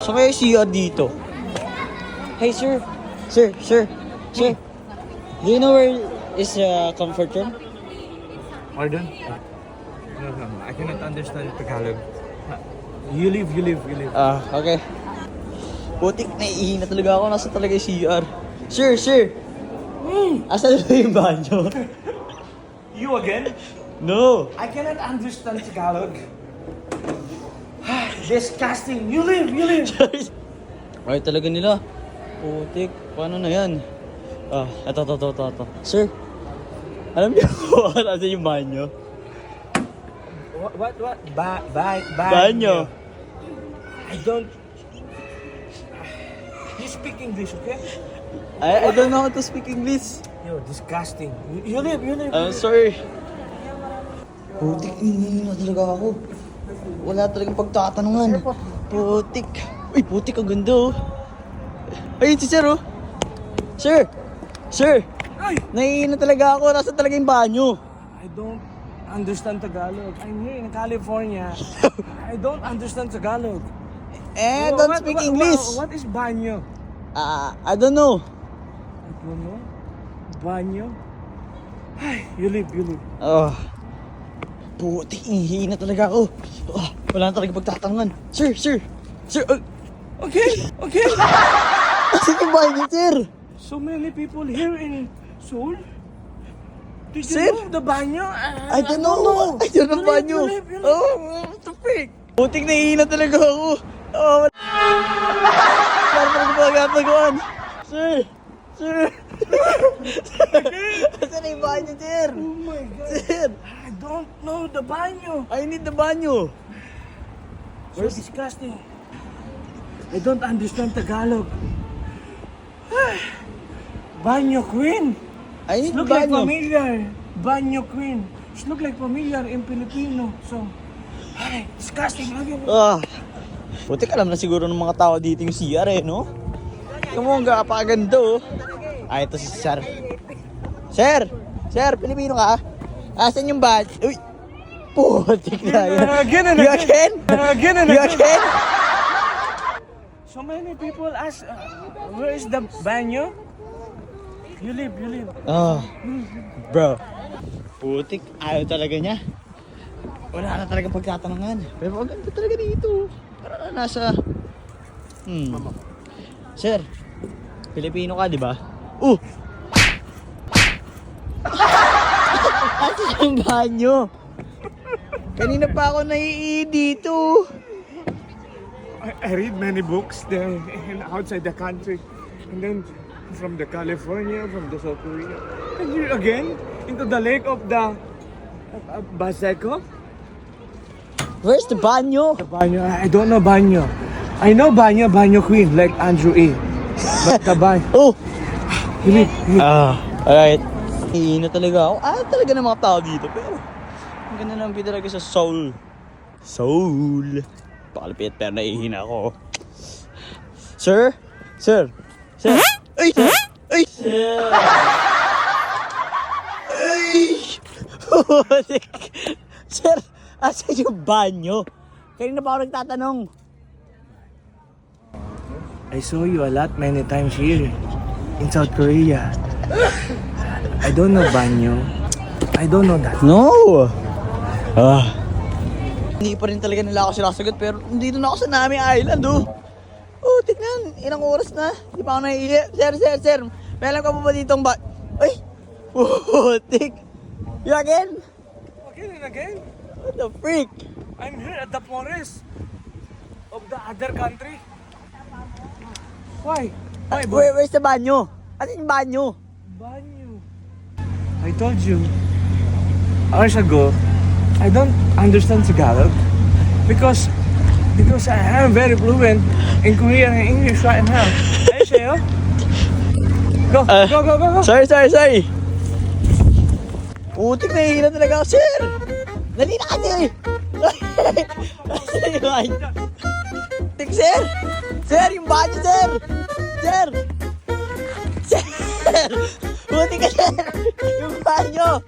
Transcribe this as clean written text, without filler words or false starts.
So may CR dito. Hey sir. Sir. Do you know where is comfort room? Pardon? No, I cannot understand Tagalog. You leave. Okay. Putik, naiihi na talaga ako. Nasa talaga yung CR. Sir. Asan na yung banyo? You again? No. I cannot understand Tagalog. Disgusting. You leave. Ay, talaga nila. Putik, paano na yan? Ito. Sir, alam niyo kung asan yung banyo? What? Banyo. I don't... You speak English, okay? I don't know how to speak English. Yo, disgusting. You leave. I'm sorry. Putik, hindi na talaga ako. Wala talagang pagtatanungan. Putik. Uy, putik, ang ganda oh. Ayun si sir oh. Sir. Naiihi na talaga ako. Nasa talaga yung banyo. I don't understand Tagalog. I'm here in California. I don't understand Tagalog. I don't speak English. What is banyo? I don't know. I don't know. Banyo? Ay, you leave. Putik, ihi na talaga ako. Wala na talaga pagtatanungan. Sir. Okay. Asan yung bahay niyo, sir? So many people here in Seoul. Did you Sir? know the banyo? I don't know. I don't know banyo. You leave. What the freak? Putik, naihi na talaga ako. Wala talaga pagkakataguan. Sir. Asan na yung bahay niyo, sir? Oh my God. Sir, I don't know the banyo. I need the banyo. So disgusting. I don't understand Tagalog. Banyo queen. I need the Look like banyo. familiar. Banyo queen. It look like familiar in Filipino. So, ay, disgusting. Putik, alam na siguro ng mga tao dito yung CR eh, no? Kamu, ang kapaganda oh. Ito si Sir. Sir, Pilipino ka? Asan yung badge? Uy! Putik na yan. Again and You again. again? So many people ask, where is the banyo? You leave. Bro. Putik, ayaw talaga niya. Wala na talaga pagtatanungan. Pero ang ganda talaga dito. Para na nasa... Sir, Pilipino ka, di ba? Asan yung banyo? Kanina pa ako naiihi dito. I read many books there and outside the country. And then from the California, from the South Korea. And you again into the lake of the Baseco? Where's the banyo? The banyo, I don't know banyo. I know banyo queen like Andrew A. But the banyo. You need. Alright. Ihi na talaga ako. Talaga ng mga tao dito. Pero ang ganda naman talaga sa Seoul. Pakalapit pero naihi na ako. Sir. Ay! Sir, asan yung banyo? Kanina pa ako nagtatanong. I saw you a lot many times here in South Korea. I don't know banyo. I don't know that. No! Hindi pa rin talaga nila ako sinasagot pero nandito na ako sa Nami Island tignan, ilang oras na. Di pa ako naiihi. Sir. May alam ka pa ba ditong Ay! Putik! You again? Again and again? What the freak? I'm here at the forest of the other country. Why? Where's the banyo? Asan yung banyo? Banyo. I told you hours ago, I don't understand Tagalog because I am very fluent in Korean and English right now. Hey, Sheo. Go. Sorry. Putik, nahihila talaga ako, sir! Dali na kasi! Asan yung banyo? Putik, sir! Sir, yung banyo, sir! Sir! Putik ka, sir! Yung banyo!